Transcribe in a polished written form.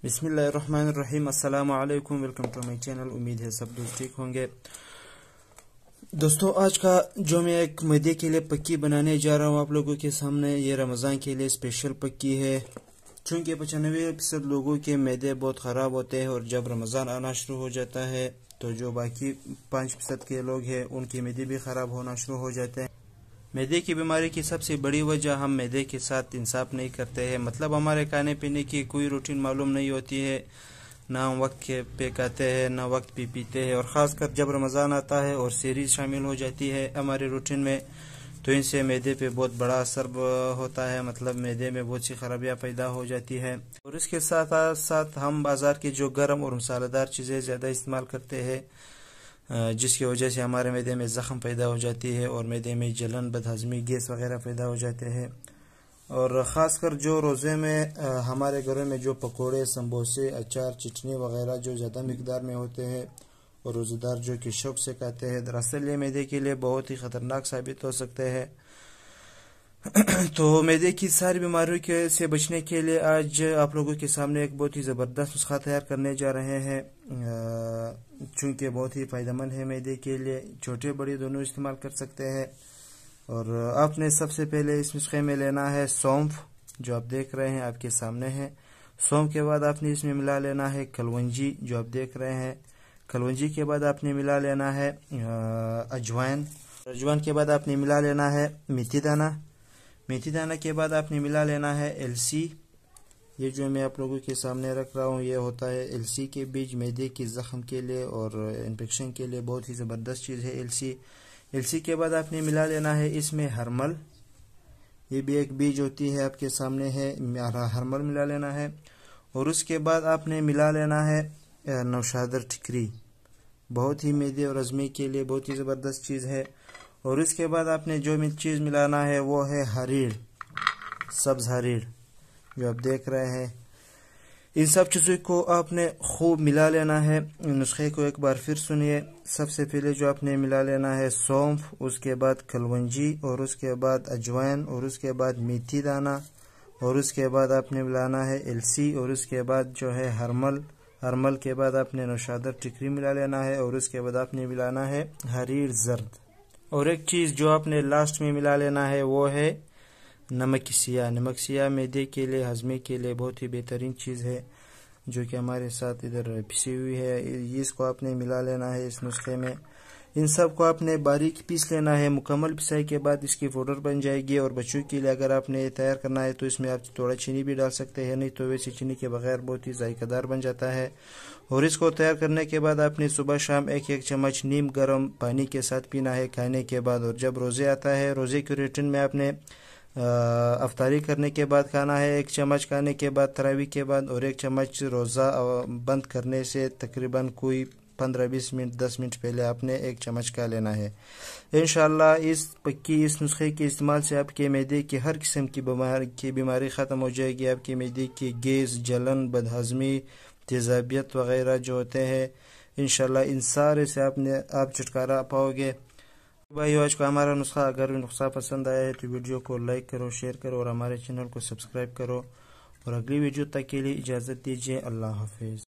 بسم اللہ الرحمن الرحیم۔ السلام علیکم، ویلکم ٹو مائی چینل۔ امید ہے سب دوست ٹھیک ہوں گے۔ دوستو، آج کا جو میں ایک میدے کے لیے پکی بنانے جا رہا ہوں آپ لوگوں کے سامنے، یہ رمضان کے لیے اسپیشل پکی ہے۔ چونکہ 95% لوگوں کے میدے بہت خراب ہوتے ہیں، اور جب رمضان آنا شروع ہو جاتا ہے تو جو باقی 5% کے لوگ ہیں ان کے میدے بھی خراب ہونا شروع ہو جاتے ہیں۔ میدے کی بیماری کی سب سے بڑی وجہ ہم میدے کے ساتھ انصاف نہیں کرتے ہیں، مطلب ہمارے کھانے پینے کی کوئی روٹین معلوم نہیں ہوتی ہے، نہ ہم وقت پہ کھاتے ہیں نہ وقت پہ پیتے ہیں، اور خاص کر جب رمضان آتا ہے اور سحری شامل ہو جاتی ہے ہمارے روٹین میں تو ان سے میدے پہ بہت بڑا اثر ہوتا ہے، مطلب میدے میں بہت سی خرابیاں پیدا ہو جاتی ہے۔ اور اس کے ساتھ ساتھ ہم بازار کے جو گرم اور مسالہ دار چیزیں زیادہ استعمال کرتے ہیں، جس کی وجہ سے ہمارے میدے میں زخم پیدا ہو جاتی ہے اور میدے میں جلن، بدہضمی، گیس وغیرہ پیدا ہو جاتے ہیں۔ اور خاص کر جو روزے میں ہمارے گھروں میں جو پکوڑے، سمبوسے، اچار، چٹنی وغیرہ جو زیادہ مقدار میں ہوتے ہیں اور روزہ دار جو کہ شوق سے کھاتے ہیں، دراصل یہ میدے کے لیے بہت ہی خطرناک ثابت ہو سکتے ہیں۔ تو میدے کی ساری بیماریوں سے بچنے کے لیے آج آپ لوگوں کے سامنے ایک بہت ہی زبردست نسخہ تیار کرنے جا رہے ہیں، چونکہ بہت ہی فائدہ مند ہے میدے کے لیے، چھوٹے بڑے دونوں استعمال کر سکتے ہیں۔ اور آپ نے سب سے پہلے اس نسخے میں لینا ہے سونف، جو آپ دیکھ رہے ہیں آپ کے سامنے ہے۔ سونف کے بعد آپ نے اس میں ملا لینا ہے کلونجی، جو آپ دیکھ رہے ہیں۔ کلونجی کے بعد آپ نے ملا لینا ہے اجوائن۔ اجوائن کے بعد آپ نے ملا لینا ہے میتھی دانہ۔ میتھی دانہ کے بعد آپ نے ملا لینا ہے السی۔ یہ جو میں آپ لوگوں کے سامنے رکھ رہا ہوں یہ ہوتا ہے السی کے بیج، میدے کی زخم کے لیے اور انفیکشن کے لیے بہت ہی زبردست چیز ہے السی۔ السی کے بعد آپ نے ملا لینا ہے اس میں ہرمل، یہ بھی ایک بیج ہوتی ہے آپ کے سامنے ہے، ہرمل ملا لینا ہے۔ اور اس کے بعد آپ نے ملا لینا ہے نوشادر ٹھکری، بہت ہی میدے اور ہضمی کے لیے بہت ہی زبردست چیز ہے۔ اور اس کے بعد آپ نے جو چیز ملانا ہے وہ ہے ہریڑ، سبز ہریڑ، جو آپ دیکھ رہے ہیں۔ ان سب چیزوں کو آپ نے خوب ملا لینا ہے۔ نسخے کو ایک بار پھر سنیے۔ سب سے پہلے جو آپ نے ملا لینا ہے سونف، اس کے بعد کلونجی، اور اس کے بعد اجوائن، اور اس کے بعد میتھی دانہ، اور اس کے بعد آپ نے ملانا ہے السی، اور اس کے بعد جو ہے ہرمل۔ ہرمل کے بعد آپ نے نوشادر ٹکری ملا لینا ہے، اور اس کے بعد آپ نے ملانا ہے ہریڑ زرد۔ اور ایک چیز جو آپ نے لاسٹ میں ملا لینا ہے وہ ہے نمک سیاہ۔ نمک سیاہ میدے کے لیے، ہضمی کے لیے بہت ہی بہترین چیز ہے، جو کہ ہمارے ساتھ ادھر پسی ہوئی ہے، اس کو آپ نے ملا لینا ہے اس نسخے میں۔ ان سب کو آپ نے باریک پیس لینا ہے۔ مکمل پسائی کے بعد اس کی پاؤڈر بن جائے گی، اور بچوں کے لیے اگر آپ نے تیار کرنا ہے تو اس میں آپ تھوڑا چینی بھی ڈال سکتے ہیں، نہیں تو ویسے چینی کے بغیر بہت ہی ذائقہ دار بن جاتا ہے۔ اور اس کو تیار کرنے کے بعد آپ نے صبح شام ایک چمچ نیم گرم پانی کے ساتھ پینا ہے کھانے کے بعد۔ اور جب روزے آتا ہے، روزے کی روٹین میں آپ نے افطاری کرنے کے بعد کھانا ہے، ایک چمچ کھانے کے بعد تراویح کے بعد، اور ایک چمچ روزہ بند کرنے سے تقریباً کوئی 15-20 منٹ 10 منٹ پہلے آپ نے ایک چمچ کھا لینا ہے۔ انشاءاللہ اس نسخے کے استعمال سے آپ کے معدے کی ہر قسم کی بیماری ختم ہو جائے گی۔ آپ کے معدے کی گیس، جلن، بدہضمی، تیزابیت وغیرہ جو ہوتے ہیں، انشاءاللہ ان سارے سے آپ چھٹکارا پاؤ گے۔ بھائیو، آج کا ہمارا نسخہ، اگر نسخہ پسند آیا ہے تو ویڈیو کو لائک کرو، شیئر کرو، اور ہمارے چینل کو سبسکرائب کرو۔ اور اگلی ویڈیو تک کے لیے اجازت دیجیے۔ اللہ حافظ۔